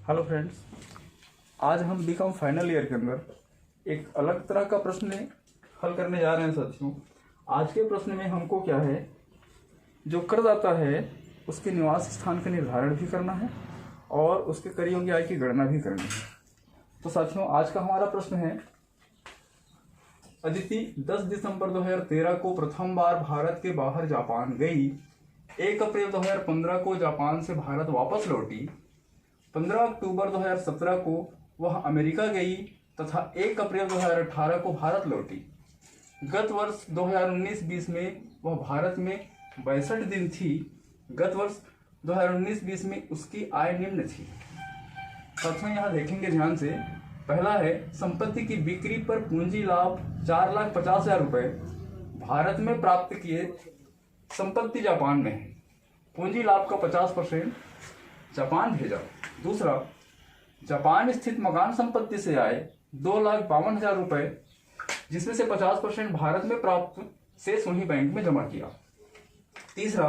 Hello friends, आज हम BCom final year के अंदर एक अलग तरह का प्रश्न हल करने जा रहे हैं साथियों। आज के प्रश्न में हमको क्या है, जो करदाता है उसके निवास स्थान का निर्धारण भी करना है और उसके कर योग्य आय की गणना भी करनी है। तो साथियों, आज का हमारा प्रश्न है, अदिति 10 दिसंबर 2013 को प्रथम बार भारत के बाहर जापान गई। 1 अप्रैल 2015 को जापान से भारत वापस लौटी। 15 अक्टूबर 2017 को वह अमेरिका गई तथा 1 अप्रैल 2018 को भारत लौटी। गत वर्ष 2019-20 में वह भारत में 62 दिन थी। गत वर्ष 2019-20 में उसकी आय निम्न थी। साथियों, यहाँ देखेंगे ध्यान से। पहला है, संपत्ति की बिक्री पर पूंजी लाभ 4,50,000 रुपये भारत में प्राप्त किए, संपत्ति जापान में है, पूंजी लाभ का 50% जापान भेजा। दूसरा, जापान स्थित मकान संपत्ति से आए 2,52,000 रुपये, जिसमें से 50% भारत में प्राप्त शेष वहीं बैंक में जमा किया। तीसरा,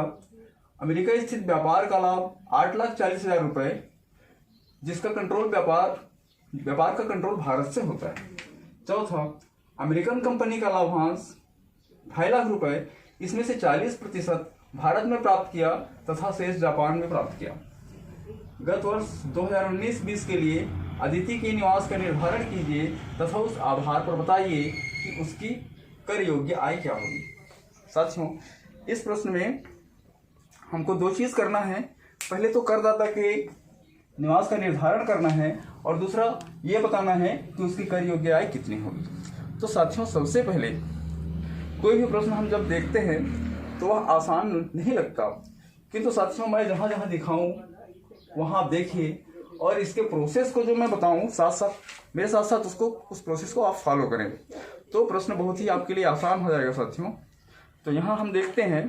अमेरिका स्थित व्यापार का लाभ 8,40,000 रुपये, जिसका कंट्रोल व्यापार का कंट्रोल भारत से होता है। चौथा, अमेरिकन कंपनी का लाभांश 2.5 लाख रुपये, इसमें से 40% भारत में प्राप्त किया तथा शेष जापान में प्राप्त किया। गत वर्ष 2019-20 के लिए अदिति के निवास का निर्धारण कीजिए तथा उस आधार पर बताइए कि उसकी कर योग्य आय क्या होगी। साथियों, इस प्रश्न में हमको 2 चीज करना है। पहले तो करदाता के निवास का निर्धारण करना है और दूसरा ये बताना है कि उसकी कर योग्य आय कितनी होगी। तो साथियों, सबसे पहले कोई भी प्रश्न हम जब देखते हैं तो वह आसान नहीं लगता, किंतु साथियों मैं जहाँ जहाँ दिखाऊं वहाँ देखिए और इसके प्रोसेस को जो मैं बताऊं मेरे साथ साथ उस प्रोसेस को आप फॉलो करें तो प्रश्न बहुत ही आपके लिए आसान हो जाएगा साथियों। तो यहाँ हम देखते हैं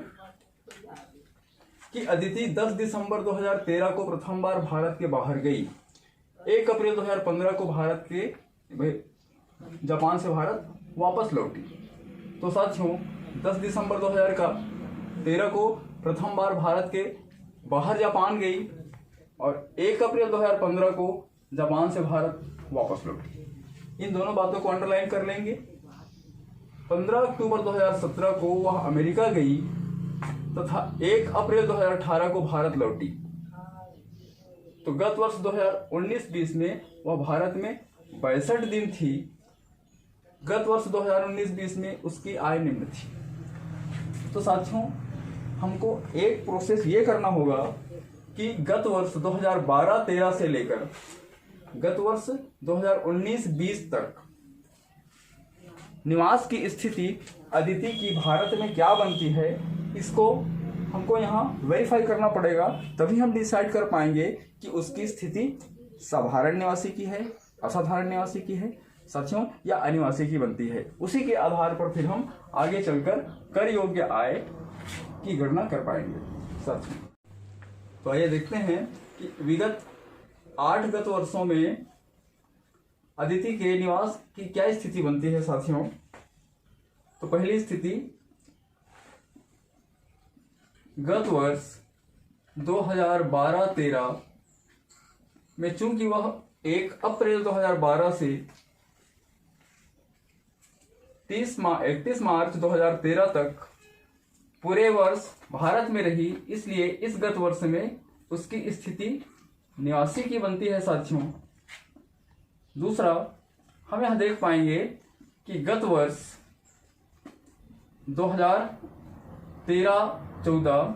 कि अदिति 10 दिसंबर 2013 को प्रथम बार भारत के बाहर गई। 1 अप्रैल 2015 को जापान से भारत वापस लौटी। तो साथियों, 10 दिसंबर 2013 को प्रथम बार भारत के बाहर जापान गई और 1 अप्रैल 2015 को जापान से भारत वापस लौटी। इन दोनों बातों को अंडरलाइन कर लेंगे। 15 अक्टूबर 2017 को वह अमेरिका गई तथा 1 अप्रैल 2018 को भारत लौटी। तो गत वर्ष 2019-20 में वह भारत में 62 दिन थी। गत वर्ष 2019-20 में उसकी आय निम्न थी। तो साथियों, हमको एक प्रोसेस ये करना होगा कि गत वर्ष 2012-13 से लेकर गत वर्ष 2019-20 तक निवास की स्थिति अदिति की भारत में क्या बनती है, इसको हमको यहाँ वेरीफाई करना पड़ेगा। तभी हम डिसाइड कर पाएंगे कि उसकी स्थिति साधारण निवासी की है, असाधारण निवासी की है साथियों, या अनिवासी की बनती है। उसी के आधार पर फिर हम आगे चलकर कर योग्य आय की गणना कर पाएंगे साथियों। तो आइए देखते हैं कि विगत 8 गत वर्षों में अदिति के निवास की क्या स्थिति बनती है साथियों। तो पहली स्थिति, गत वर्ष 2012-13 में चूंकि वह 1 अप्रैल 2012 से 31 मार्च 2013 तक पूरे वर्ष भारत में रही, इसलिए इस गत वर्ष में उसकी स्थिति निवासी की बनती है साथियों। दूसरा, हम यहां देख पाएंगे कि गत वर्ष 2013-14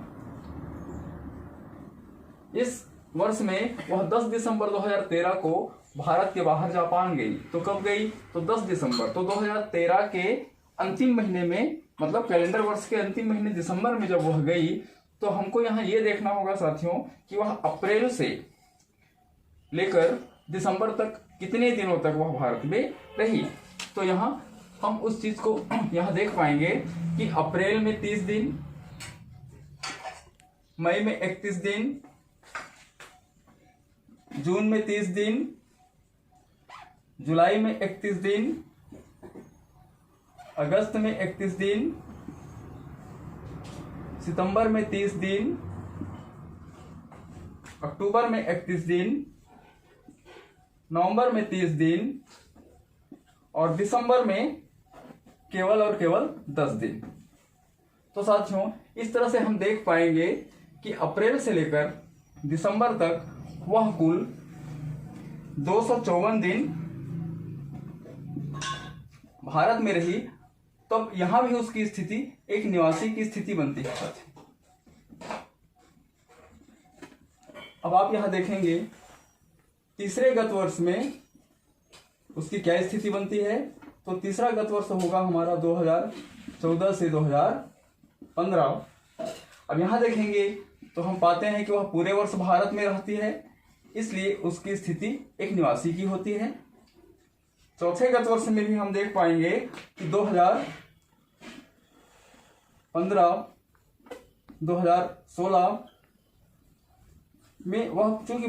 इस वर्ष में वह 10 दिसंबर 2013 को भारत के बाहर जापान गई। तो कब गई? तो 10 दिसंबर। तो 2013 के अंतिम महीने में, मतलब कैलेंडर वर्ष के अंतिम महीने दिसंबर में जब वह गई, तो हमको यहाँ ये देखना होगा साथियों कि वह अप्रैल से लेकर दिसंबर तक कितने दिनों तक वह भारत में रही। तो यहाँ हम उस चीज को यहाँ देख पाएंगे कि अप्रैल में 30 दिन, मई में 31 दिन, जून में 30 दिन, जुलाई में 31 दिन, अगस्त में 31 दिन, सितंबर में 30 दिन, अक्टूबर में 31 दिन, नवंबर में 30 दिन और दिसंबर में केवल और केवल 10 दिन। तो साथियों इस तरह से हम देख पाएंगे कि अप्रैल से लेकर दिसंबर तक वह कुल 254 दिन भारत में रही। तब यहां भी उसकी स्थिति एक निवासी की स्थिति बनती है साथियों। अब आप यहां देखेंगे तीसरे गत वर्ष में उसकी क्या स्थिति बनती है। तो तीसरा गत वर्ष होगा हमारा 2014 से 2015। अब यहां देखेंगे तो हम पाते हैं कि वह पूरे वर्ष भारत में रहती है, इसलिए उसकी स्थिति एक निवासी की होती है। चौथे गत वर्ष में भी हम देख पाएंगे कि 2015, 2016 में वह चूंकि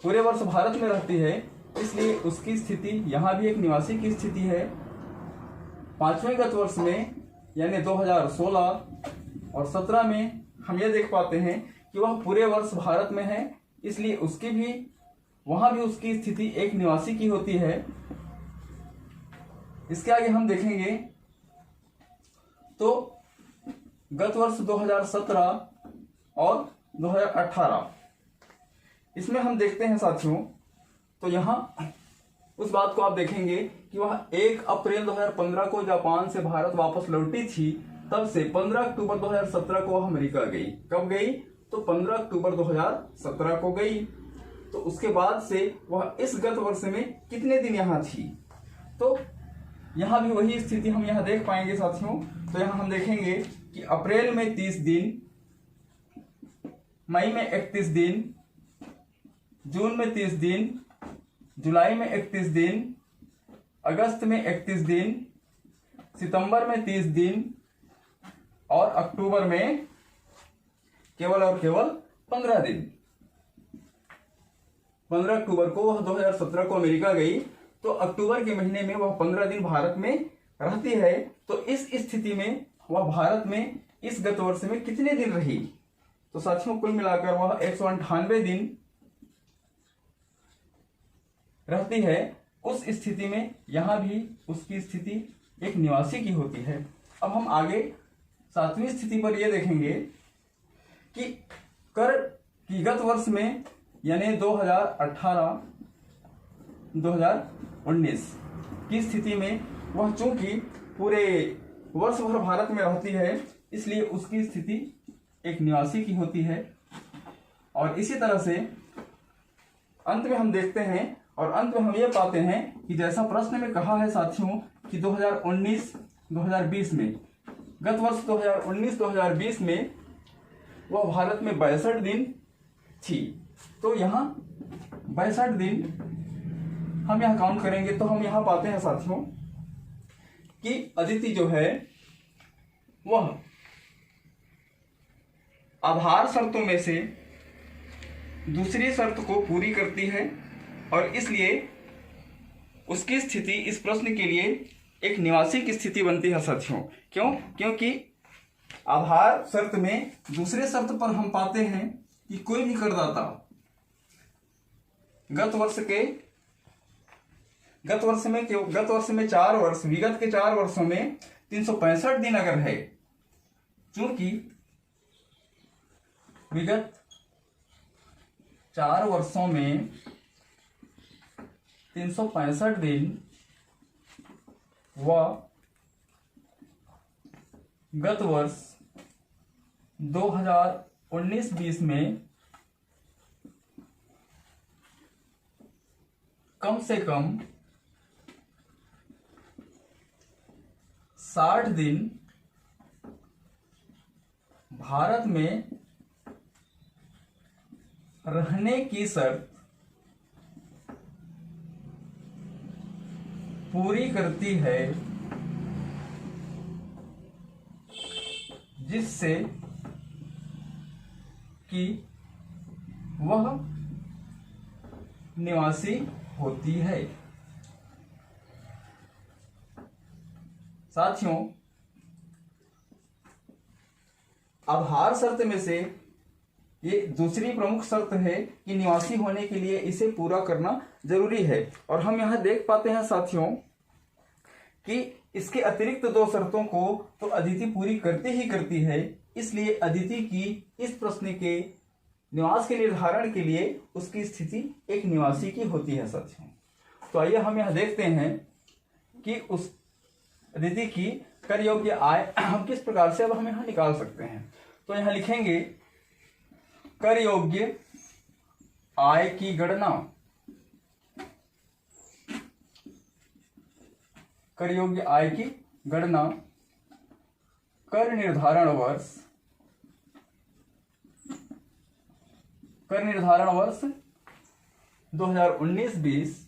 पूरे वर्ष भारत में रहती है, इसलिए उसकी स्थिति यहां भी एक निवासी की स्थिति है। पांचवें गत वर्ष में यानी 2016 और 17 में हम यह देख पाते हैं कि वह पूरे वर्ष भारत में है, इसलिए उसकी भी वहां भी उसकी स्थिति एक निवासी की होती है। इसके आगे हम देखेंगे तो गत वर्ष 2017 और 2018 इसमें हम देखते हैं साथियों, तो यहां उस बात को आप देखेंगे कि वह 1 अप्रैल 2015 को जापान से भारत वापस लौटी थी। तब से 15 अक्टूबर 2017 को वह अमेरिका गई। कब गई? तो 15 अक्टूबर 2017 को गई। तो उसके बाद से वह इस गत वर्ष में कितने दिन यहाँ थी? तो यहाँ भी वही स्थिति हम यहाँ देख पाएंगे साथियों। तो यहाँ हम देखेंगे कि अप्रैल में 30 दिन, मई में 31 दिन, जून में 30 दिन, जुलाई में 31 दिन, अगस्त में 31 दिन, सितंबर में 30 दिन और अक्टूबर में केवल और केवल 15 दिन। 15 अक्टूबर को वह 2017 को अमेरिका गई, तो अक्टूबर के महीने में वह 15 दिन भारत में रहती है। तो इस स्थिति में वह भारत में इस गत वर्ष में कितने दिन रही? तो साथियों कुल मिलाकर वह 198 दिन रहती है। उस स्थिति में यहां भी उसकी स्थिति एक निवासी की होती है। अब हम आगे 7वीं स्थिति पर यह देखेंगे कि कर की गत वर्ष में यानी 2018-2019 की स्थिति में वह चूंकि पूरे वर्ष भर भारत में रहती है, इसलिए उसकी स्थिति एक निवासी की होती है। और इसी तरह से अंत में हम देखते हैं और अंत में हम ये पाते हैं कि जैसा प्रश्न में कहा है साथियों कि 2019-2020 में, गत वर्ष 2019-2020 में वह भारत में 62 दिन थी। तो यहाँ 62 दिन हम यहाँ काउंट करेंगे तो हम यहाँ पाते हैं साथियों कि अदिति जो है वह आधार शर्तों में से दूसरी शर्त को पूरी करती है और इसलिए उसकी स्थिति इस प्रश्न के लिए एक निवासी की स्थिति बनती है साथियों। क्यों? क्योंकि आधार शर्त में दूसरे शर्त पर हम पाते हैं कि कोई भी करदाता गत वर्ष में 4 वर्ष, विगत के 4 वर्षों में 365 दिन अगर है, चूंकि विगत 4 वर्षों में 365 दिन व गत वर्ष 2019-20 में कम से कम 60 दिन भारत में रहने की शर्त पूरी करती है, जिससे कि वह निवासी होती है। साथियों, आधार शर्त में से ये दूसरी प्रमुख शर्त है कि निवासी होने के लिए इसे पूरा करना जरूरी है। और हम यहाँ देख पाते हैं साथियों कि इसके अतिरिक्त दो शर्तों को तो अदिति पूरी करती ही करती है, इसलिए अदिति की इस प्रश्न के निवास के निर्धारण के लिए उसकी स्थिति एक निवासी की होती है साथियों। तो आइए हम यह देखते हैं कि उस अदिति की कर योग्य आय हम किस प्रकार से अब हम यहाँ निकाल सकते हैं। तो यहाँ लिखेंगे कर योग्य आय की गणना, कर योग्य आय की गणना कर निर्धारण वर्ष 2019-20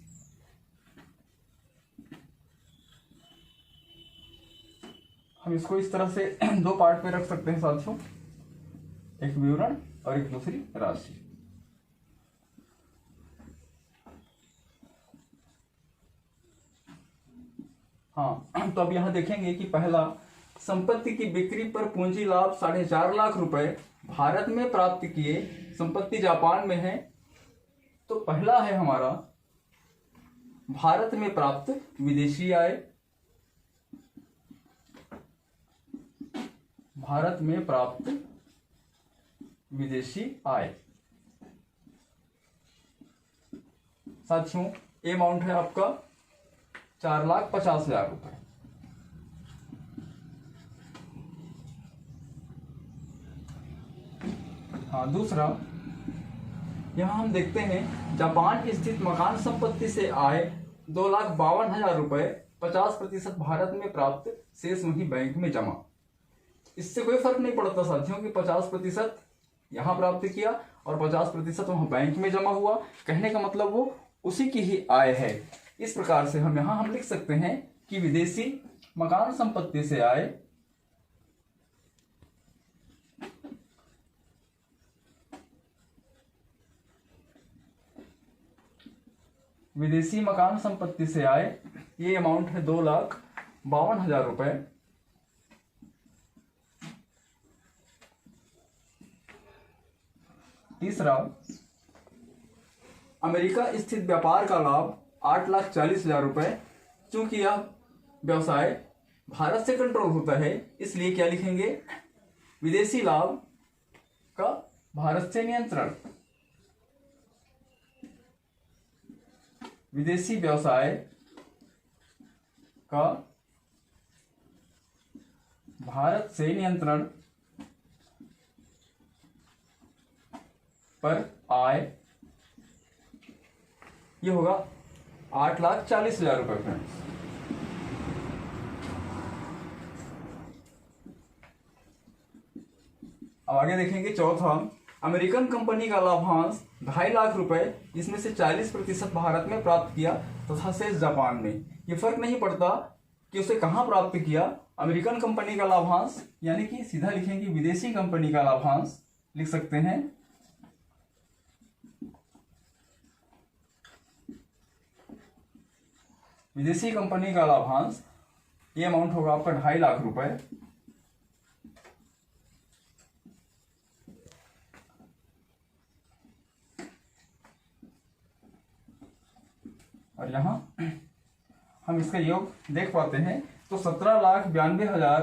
हम इसको इस तरह से दो पार्ट में रख सकते हैं साथियों, एक विवरण और एक दूसरी राशि। हाँ, तो अब यहां देखेंगे कि पहला, संपत्ति की बिक्री पर पूंजी लाभ 4.5 लाख रुपए भारत में प्राप्त किए, संपत्ति जापान में है। तो पहला है हमारा भारत में प्राप्त विदेशी आय, भारत में प्राप्त विदेशी आय साथियों, ये अमाउंट है आपका 4,50,000 रुपए। हाँ, दूसरा यहां हम देखते हैं जापान स्थित मकान संपत्ति से आय 2,52,000 रुपए, 50% भारत में प्राप्त, शेष वहीं बैंक में जमा। इससे कोई फर्क नहीं पड़ता साथियों कि 50% यहां प्राप्त किया और 50% वहां बैंक में जमा हुआ, कहने का मतलब वो उसी की ही आय है। इस प्रकार से हम लिख सकते हैं कि विदेशी मकान संपत्ति से आय ये अमाउंट है 2,52,000 रुपए। तीसरा, अमेरिका स्थित व्यापार का लाभ 8,40,000 रुपए। चूंकि यह व्यवसाय भारत से कंट्रोल होता है, इसलिए क्या लिखेंगे, विदेशी लाभ का भारत से नियंत्रण, विदेशी व्यवसाय का भारत से नियंत्रण पर आय, ये होगा 8,40,000 रुपए फ्रेंड्स। अब आगे देखेंगे चौथा, अमेरिकन कंपनी का लाभांश 2.5 लाख रुपए, जिसमें से 40% भारत में प्राप्त किया तथा शेष जापान में। ये फर्क नहीं पड़ता कि उसे कहां प्राप्त किया, अमेरिकन कंपनी का लाभांश यानी कि सीधा लिखेंगे विदेशी कंपनी का लाभांश लिख सकते हैं। विदेशी कंपनी का लाभांश, ये अमाउंट होगा आपका 2.5 लाख रुपए। और यहां हम इसका योग देख पाते हैं तो 17,92,000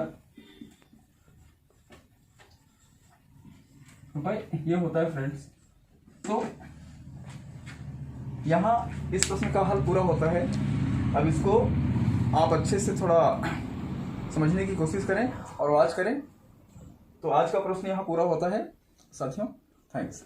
रुपए ये होता है फ्रेंड्स। तो यहां इस प्रश्न का हल पूरा होता है। अब इसको आप अच्छे से थोड़ा समझने की कोशिश करें और वाच करें। तो आज का प्रश्न यहाँ पूरा होता है साथियों। थैंक्स।